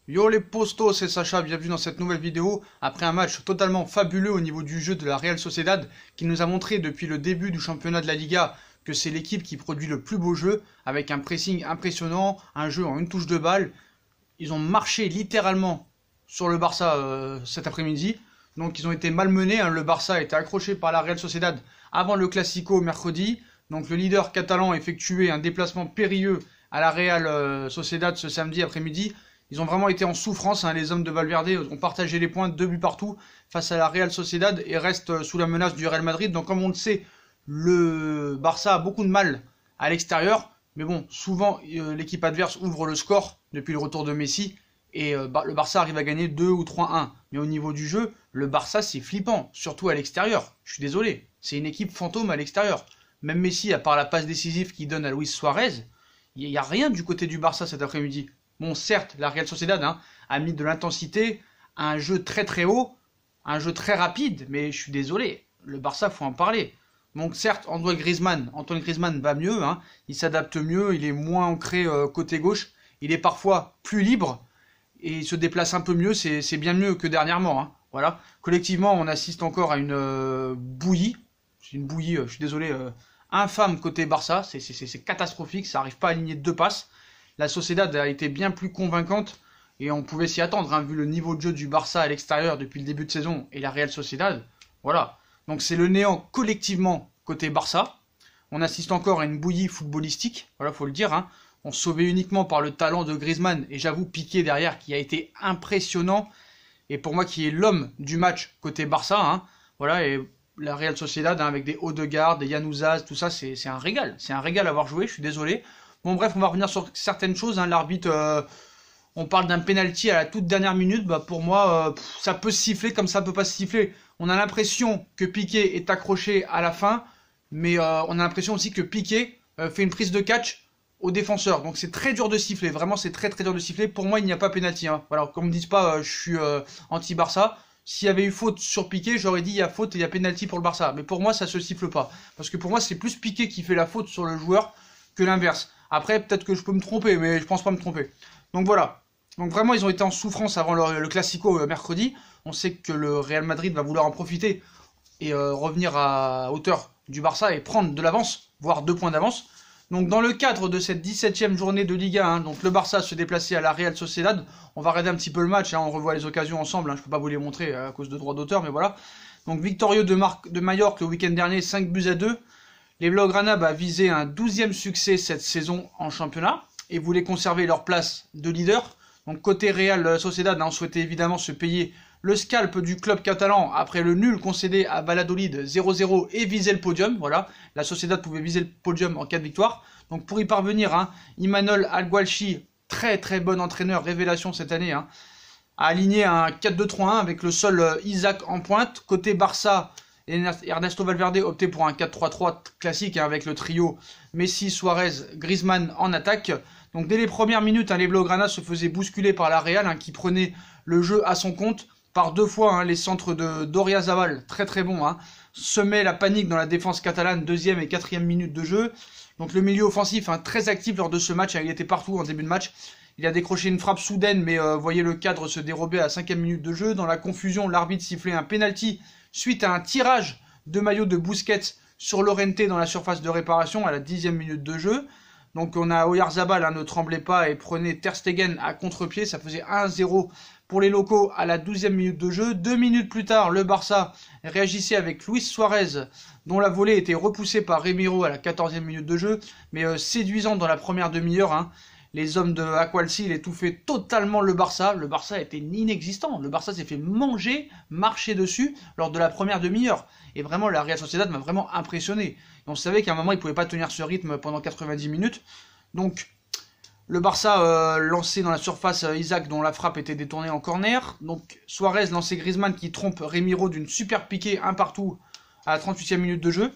Yo les postos, c'est Sacha, bienvenue dans cette nouvelle vidéo. Après un match totalement fabuleux au niveau du jeu de la Real Sociedad, qui nous a montré depuis le début du championnat de la Liga que c'est l'équipe qui produit le plus beau jeu, avec un pressing impressionnant, un jeu en une touche de balle. Ils ont marché littéralement sur le Barça cet après-midi, donc ils ont été malmenés, hein. Le Barça a été accroché par la Real Sociedad avant le Classico mercredi, donc le leader catalan a effectué un déplacement périlleux à la Real Sociedad ce samedi après-midi. Ils ont vraiment été en souffrance, hein. Les hommes de Valverde ont partagé les points, 2 buts partout face à la Real Sociedad et restent sous la menace du Real Madrid. Donc comme on le sait, le Barça a beaucoup de mal à l'extérieur, mais bon, souvent l'équipe adverse ouvre le score depuis le retour de Messi et le Barça arrive à gagner 2 ou 3-1. Mais au niveau du jeu, le Barça c'est flippant, surtout à l'extérieur. Je suis désolé, c'est une équipe fantôme à l'extérieur. Même Messi, à part la passe décisive qu'il donne à Luis Suarez, il n'y a rien du côté du Barça cet après-midi. Bon, certes, la Real Sociedad a mis de l'intensité, un jeu très très haut, un jeu très rapide, mais je suis désolé, le Barça, faut en parler. Donc certes, Antoine Griezmann va mieux, il s'adapte mieux, il est moins ancré côté gauche, il est parfois plus libre, et il se déplace un peu mieux, c'est bien mieux que dernièrement. Voilà. Collectivement, on assiste encore à une bouillie, c'est une bouillie, je suis désolé, infâme côté Barça, c'est catastrophique, ça n'arrive pas à aligner 2 passes. La Sociedad a été bien plus convaincante et on pouvait s'y attendre, vu le niveau de jeu du Barça à l'extérieur depuis le début de saison et la Real Sociedad. Voilà. Donc c'est le néant collectivement côté Barça. On assiste encore à une bouillie footballistique, voilà, faut le dire. On se sauvait uniquement par le talent de Griezmann et j'avoue Piqué derrière qui a été impressionnant et pour moi qui est l'homme du match côté Barça. Voilà, et la Real Sociedad avec des Odegaard, des Januzaj, tout ça, c'est un régal. C'est un régal à avoir joué, je suis désolé. Bon bref, on va revenir sur certaines choses. L'arbitre, on parle d'un penalty à la toute dernière minute. Pour moi, ça peut se siffler comme ça peut pas se siffler. On a l'impression que Piqué est accroché à la fin, mais on a l'impression aussi que Piqué fait une prise de catch au défenseur. Donc c'est très dur de siffler. Vraiment, c'est très très dur de siffler. Pour moi, il n'y a pas penalty. Voilà, qu'on me dise pas, je suis anti-Barça. S'il y avait eu faute sur Piqué, j'aurais dit il y a faute et il y a penalty pour le Barça. Mais pour moi, ça se siffle pas. Parce que pour moi, c'est plus Piqué qui fait la faute sur le joueur que l'inverse. Après, peut-être que je peux me tromper, mais je pense pas me tromper. Donc voilà. Donc vraiment, ils ont été en souffrance avant le Classico mercredi. On sait que le Real Madrid va vouloir en profiter et revenir à hauteur du Barça et prendre de l'avance, voire 2 points d'avance. Donc dans le cadre de cette 17e journée de Liga, donc le Barça se déplaçait à la Real Sociedad. On va regarder un petit peu le match, on revoit les occasions ensemble. Je peux pas vous les montrer à cause de droits d'auteur, mais voilà. Donc victorieux de Mallorca le week-end dernier, 5-2. Les Blaugrana visaient un 12e succès cette saison en championnat et voulaient conserver leur place de leader. Donc côté Real Sociedad, on souhaitait évidemment se payer le scalp du club catalan après le nul concédé à Valladolid 0-0 et viser le podium. Voilà, la Sociedad pouvait viser le podium en cas de victoire. Donc pour y parvenir, Imanol Alguacil, très très bon entraîneur, révélation cette année, a aligné un 4-2-3-1 avec le seul Isaac en pointe. Côté Barça, Ernesto Valverde optait pour un 4-3-3 classique avec le trio Messi, Suarez, Griezmann en attaque. Donc dès les premières minutes, les Blaugrana se faisaient bousculer par la Real qui prenait le jeu à son compte. Par 2 fois, les centres de Doriazabal, très très bons, semaient la panique dans la défense catalane, 2e et 4e minute de jeu. Donc le milieu offensif, très actif lors de ce match, il était partout en début de match. Il a décroché une frappe soudaine, mais voyez le cadre se dérober à la 5e minute de jeu. Dans la confusion, l'arbitre sifflait un penalty suite à un tirage de maillot de Busquets sur Llorente dans la surface de réparation à la 10e minute de jeu. Donc on a Oyarzabal, ne tremblait pas et prenait Ter Stegen à contre-pied. Ça faisait 1-0 pour les locaux à la 12e minute de jeu. 2 minutes plus tard, le Barça réagissait avec Luis Suarez, dont la volée était repoussée par Remiro à la 14e minute de jeu, mais séduisant dans la première demi-heure. Les hommes de Aqualcil étouffaient totalement le Barça. Le Barça était inexistant. Le Barça s'est fait manger, marcher dessus lors de la première demi-heure. Et vraiment, la Real Sociedad m'a vraiment impressionné. Et on savait qu'à un moment, il ne pouvait pas tenir ce rythme pendant 90 minutes. Donc, le Barça lançait dans la surface Isaac, dont la frappe était détournée en corner. Donc, Suarez lançait Griezmann qui trompe Remiro d'une super piquée, un partout à la 38e minute de jeu.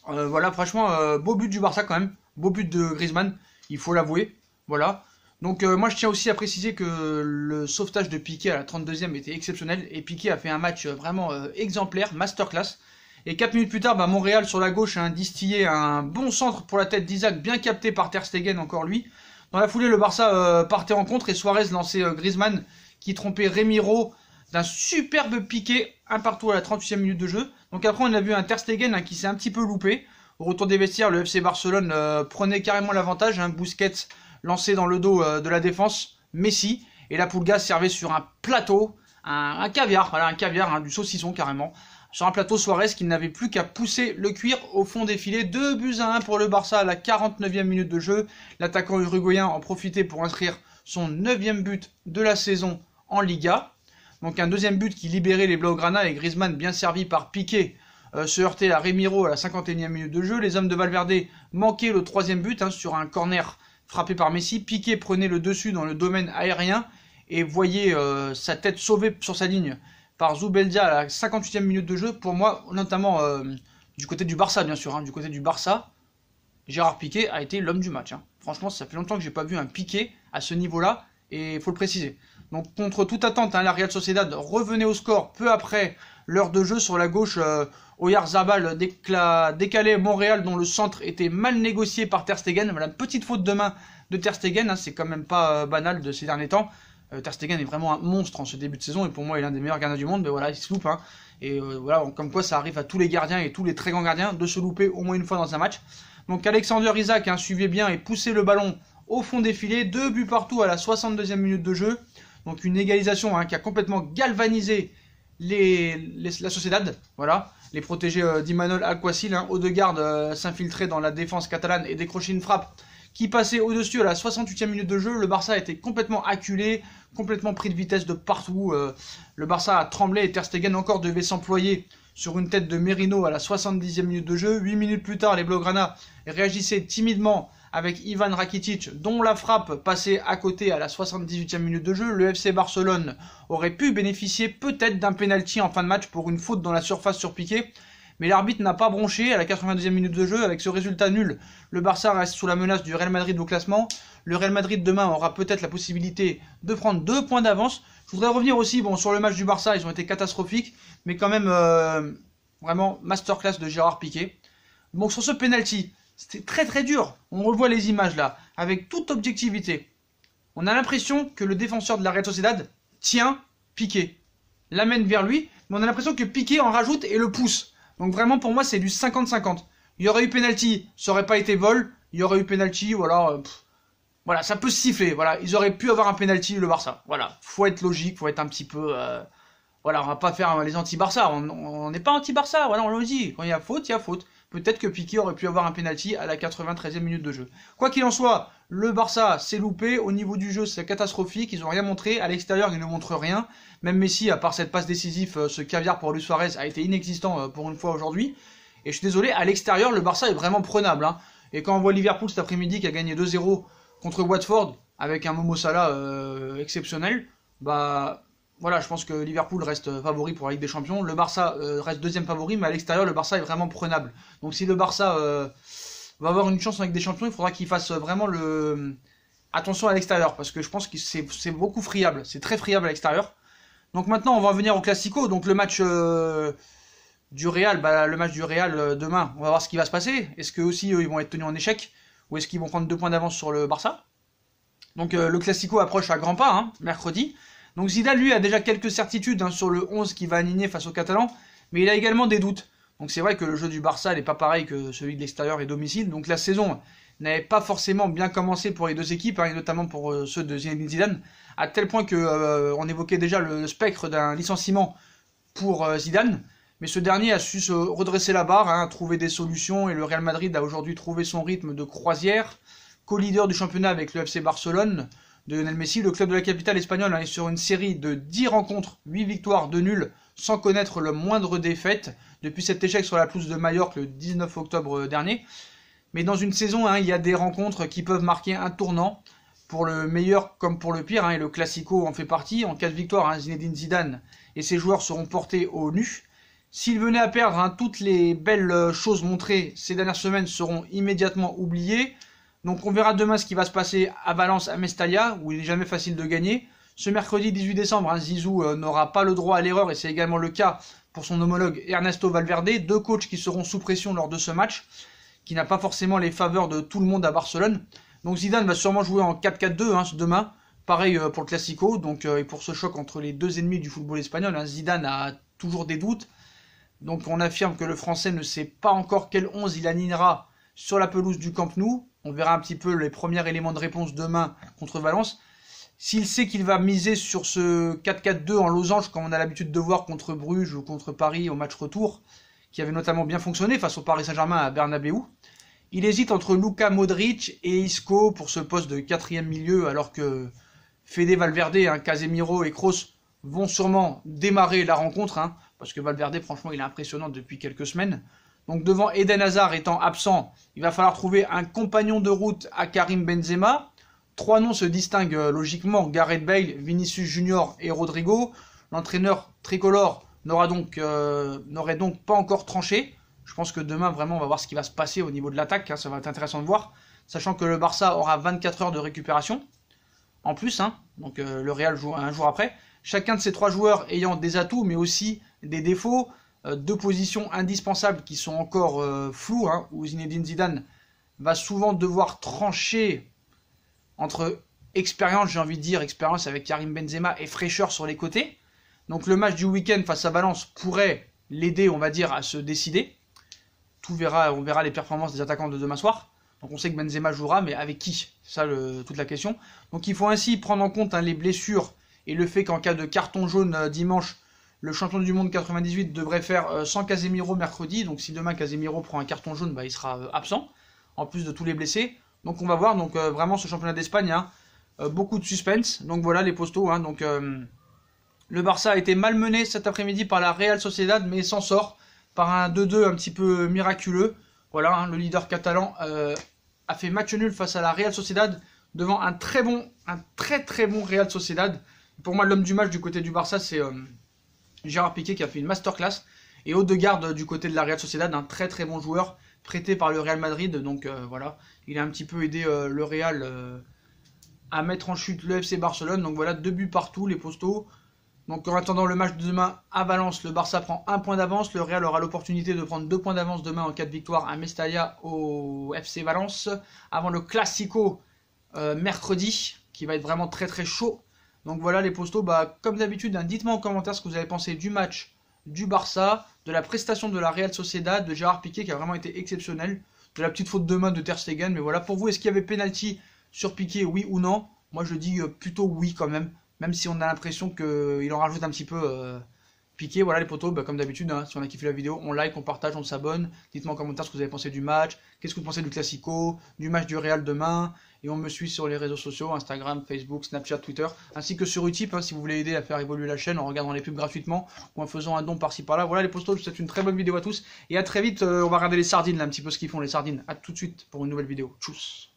Voilà, franchement, beau but du Barça quand même. Beau but de Griezmann. Il faut l'avouer, voilà. Donc moi je tiens aussi à préciser que le sauvetage de Piqué à la 32e était exceptionnel. Et Piqué a fait un match vraiment exemplaire, masterclass. Et 4 minutes plus tard, Montréal sur la gauche a distillé un bon centre pour la tête d'Isaac, bien capté par Ter Stegen encore lui. Dans la foulée, le Barça partait en contre et Suarez lançait Griezmann qui trompait Remiro d'un superbe piqué, un partout à la 38e minute de jeu. Donc après, on a vu un Ter Stegen qui s'est un petit peu loupé. Au retour des vestiaires, le FC Barcelone prenait carrément l'avantage. Busquets lancé dans le dos de la défense, Messi. Et la Pulga servait sur un plateau, un caviar, voilà, un caviar, du saucisson carrément. Sur un plateau, Suarez qui n'avait plus qu'à pousser le cuir au fond des filets. 2-1 pour le Barça à la 49e minute de jeu. L'attaquant uruguayen en profitait pour inscrire son 9e but de la saison en Liga. Donc un deuxième but qui libérait les Blaugrana et Griezmann bien servi par Piqué se heurtait à Remiro à la 51e minute de jeu. Les hommes de Valverde manquaient le troisième but sur un corner frappé par Messi. Piqué prenait le dessus dans le domaine aérien et voyait sa tête sauvée sur sa ligne par Zubeldia à la 58e minute de jeu. Pour moi, notamment du côté du Barça, bien sûr. Du côté du Barça, Gérard Piqué a été l'homme du match. Franchement, ça fait longtemps que j'ai pas vu un Piqué à ce niveau-là, et il faut le préciser. Donc, contre toute attente, la Real Sociedad revenait au score peu après l'heure de jeu. Sur la gauche, Oyarzabal décalait Montréal, dont le centre était mal négocié par Ter Stegen. Voilà, petite faute de main de Ter Stegen, c'est quand même pas banal de ces derniers temps. Ter Stegen est vraiment un monstre en ce début de saison et pour moi il est l'un des meilleurs gardiens du monde, mais voilà, il se loupe. Et voilà, comme quoi ça arrive à tous les gardiens et tous les très grands gardiens de se louper au moins une fois dans un match. Donc Alexander Isak suivait bien et poussait le ballon au fond des filets. 2 buts partout à la 62e minute de jeu. Donc une égalisation qui a complètement galvanisé la Sociedad. Voilà, les protégés d'Imanol Alguacil. Odegaard s'infiltrait dans la défense catalane et décrochait une frappe qui passait au-dessus à la 68e minute de jeu. Le Barça était complètement acculé, complètement pris de vitesse de partout. Le Barça a tremblé et Ter Stegen encore devait s'employer sur une tête de Merino à la 70e minute de jeu. 8 minutes plus tard, les Blaugrana réagissaient timidement avec Ivan Rakitic, dont la frappe passait à côté à la 78e minute de jeu. Le FC Barcelone aurait pu bénéficier peut-être d'un penalty en fin de match pour une faute dans la surface sur Piqué. Mais l'arbitre n'a pas bronché à la 92e minute de jeu. Avec ce résultat nul, le Barça reste sous la menace du Real Madrid au classement. Le Real Madrid demain aura peut-être la possibilité de prendre 2 points d'avance. Je voudrais revenir aussi sur le match du Barça, ils ont été catastrophiques, mais quand même vraiment masterclass de Gérard Piqué. Bon, sur ce penalty, c'était très très dur. On revoit les images là, avec toute objectivité. On a l'impression que le défenseur de la Real Sociedad tient Piqué, l'amène vers lui, mais on a l'impression que Piqué en rajoute et le pousse. Donc vraiment pour moi c'est du 50-50. Il y aurait eu penalty, ça aurait pas été vol. Il y aurait eu penalty, voilà, voilà, ça peut se siffler. Voilà, ils auraient pu avoir un penalty le Barça. Voilà, faut être logique, faut être un petit peu, voilà, on va pas faire les anti-Barça. On n'est pas anti-Barça, voilà, on le dit. Quand il y a faute, il y a faute. Peut-être que Piqué aurait pu avoir un penalty à la 93e minute de jeu. Quoi qu'il en soit, le Barça s'est loupé. Au niveau du jeu, c'est catastrophique. Ils n'ont rien montré. À l'extérieur, ils ne montrent rien. Même Messi, à part cette passe décisive, ce caviar pour Luis Suarez a été inexistant pour une fois aujourd'hui. Et je suis désolé, à l'extérieur, le Barça est vraiment prenable. Et quand on voit Liverpool cet après-midi qui a gagné 2-0 contre Watford avec un Momo Salah exceptionnel, bah voilà, je pense que Liverpool reste favori pour la Ligue des Champions. Le Barça reste deuxième favori, mais à l'extérieur, le Barça est vraiment prenable. Donc si le Barça va avoir une chance en Ligue des Champions, il faudra qu'il fasse vraiment attention à l'extérieur, parce que je pense que c'est beaucoup friable. C'est très friable à l'extérieur. Donc maintenant, on va venir au Classico. Donc le match du Real, le match du Real demain, on va voir ce qui va se passer. Est-ce qu'eux aussi, ils vont être tenus en échec, ou est-ce qu'ils vont prendre 2 points d'avance sur le Barça? Donc le Classico approche à grands pas, mercredi. Donc Zidane, lui, a déjà quelques certitudes sur le 11 qu'il va aligner face aux Catalans, mais il a également des doutes. Donc c'est vrai que le jeu du Barça n'est pas pareil que celui de l'extérieur et domicile. Donc la saison n'avait pas forcément bien commencé pour les deux équipes, et notamment pour ceux de Zinedine Zidane, à tel point que on évoquait déjà le spectre d'un licenciement pour Zidane. Mais ce dernier a su se redresser la barre, trouver des solutions, et le Real Madrid a aujourd'hui trouvé son rythme de croisière. Co-leader du championnat avec le FC Barcelone de Lionel Messi, le club de la capitale espagnole est sur une série de 10 rencontres, 8 victoires, 2 nuls, sans connaître le moindre défaite, depuis cet échec sur la pelouse de Majorque le 19 octobre dernier. Mais dans une saison, il y a des rencontres qui peuvent marquer un tournant, pour le meilleur comme pour le pire, et le Classico en fait partie. En cas de victoire, Zinedine Zidane et ses joueurs seront portés au nu. S'ils venaient à perdre, toutes les belles choses montrées ces dernières semaines seront immédiatement oubliées. Donc on verra demain ce qui va se passer à Valence, à Mestalla, où il n'est jamais facile de gagner. Ce mercredi 18 décembre, Zizou n'aura pas le droit à l'erreur, et c'est également le cas pour son homologue Ernesto Valverde. 2 coachs qui seront sous pression lors de ce match, qui n'a pas forcément les faveurs de tout le monde à Barcelone. Donc Zidane va sûrement jouer en 4-4-2 hein, demain. Pareil pour le Classico, donc et pour ce choc entre les deux ennemis du football espagnol. Hein, Zidane a toujours des doutes. Donc on affirme que le Français ne sait pas encore quel 11 il alignera sur la pelouse du Camp Nou. On verra un petit peu les premiers éléments de réponse demain contre Valence. S'il sait qu'il va miser sur ce 4-4-2 en losange, comme on a l'habitude de voir contre Bruges ou contre Paris au match retour, qui avait notamment bien fonctionné face au Paris Saint-Germain à Bernabeu, il hésite entre Luka Modric et Isco pour ce poste de quatrième milieu, alors que Fede Valverde, hein, Casemiro et Kroos vont sûrement démarrer la rencontre, hein, parce que Valverde, franchement, il est impressionnant depuis quelques semaines. Donc devant Eden Hazard étant absent, il va falloir trouver un compagnon de route à Karim Benzema. Trois noms se distinguent logiquement, Gareth Bale, Vinicius Junior et Rodrigo. L'entraîneur tricolore n'aurait donc pas encore tranché. Je pense que demain, vraiment, on va voir ce qui va se passer au niveau de l'attaque. Hein, ça va être intéressant de voir. Sachant que le Barça aura 24 heures de récupération. En plus, hein, donc le Real joue un jour après. Chacun de ces trois joueurs ayant des atouts, mais aussi des défauts. Deux positions indispensables qui sont encore floues, hein, où Zinedine Zidane va souvent devoir trancher entre expérience, j'ai envie de dire, expérience avec Karim Benzema et fraîcheur sur les côtés. Donc le match du week-end face à Valence pourrait l'aider, on va dire, à se décider. On verra les performances des attaquants de demain soir. Donc on sait que Benzema jouera, mais avec qui? C'est ça toute la question. Donc il faut ainsi prendre en compte hein, les blessures et le fait qu'en cas de carton jaune dimanche, le champion du monde 98 devrait faire sans Casemiro mercredi. Donc si demain Casemiro prend un carton jaune, bah, il sera absent, en plus de tous les blessés. Donc on va voir donc vraiment ce championnat d'Espagne, hein, beaucoup de suspense. Donc voilà les postos. Hein, donc le Barça a été malmené cet après-midi par la Real Sociedad, mais s'en sort par un 2-2 un petit peu miraculeux. Voilà, hein, le leader catalan a fait match nul face à la Real Sociedad devant un très très bon Real Sociedad. Pour moi, l'homme du match du côté du Barça, c'est Gérard Piqué qui a fait une masterclass. Et Odegaard du côté de la Real Sociedad, un très très bon joueur prêté par le Real Madrid. Donc voilà, il a un petit peu aidé le Real à mettre en chute le FC Barcelone. Donc voilà, 2 buts partout, les postos. Donc en attendant le match de demain à Valence, le Barça prend 1 point d'avance. Le Real aura l'opportunité de prendre 2 points d'avance demain en cas de victoire à Mestalla au FC Valence. Avant le Classico mercredi, qui va être vraiment très très chaud. Donc voilà les postos, bah, comme d'habitude, hein, dites-moi en commentaire ce que vous avez pensé du match du Barça, de la prestation de la Real Sociedad, de Gérard Piqué qui a vraiment été exceptionnel, de la petite faute de main de Ter Stegen. Mais voilà, pour vous, est-ce qu'il y avait penalty sur Piqué, oui ou non? Moi je dis plutôt oui quand même. Même si on a l'impression qu'il en rajoute un petit peu Piqué. Voilà les potos, bah, comme d'habitude, hein, si on a kiffé la vidéo, on like, on partage, on s'abonne. Dites-moi en commentaire ce que vous avez pensé du match, qu'est-ce que vous pensez du Classico, du match du Real demain. Et on me suit sur les réseaux sociaux, Instagram, Facebook, Snapchat, Twitter, ainsi que sur Utip, hein, si vous voulez aider à faire évoluer la chaîne en regardant les pubs gratuitement ou en faisant un don par-ci par-là. Voilà les postos, je vous souhaite une très bonne vidéo à tous. Et à très vite, on va regarder les sardines, là, un petit peu ce qu'ils font les sardines. A tout de suite pour une nouvelle vidéo. Tchuss.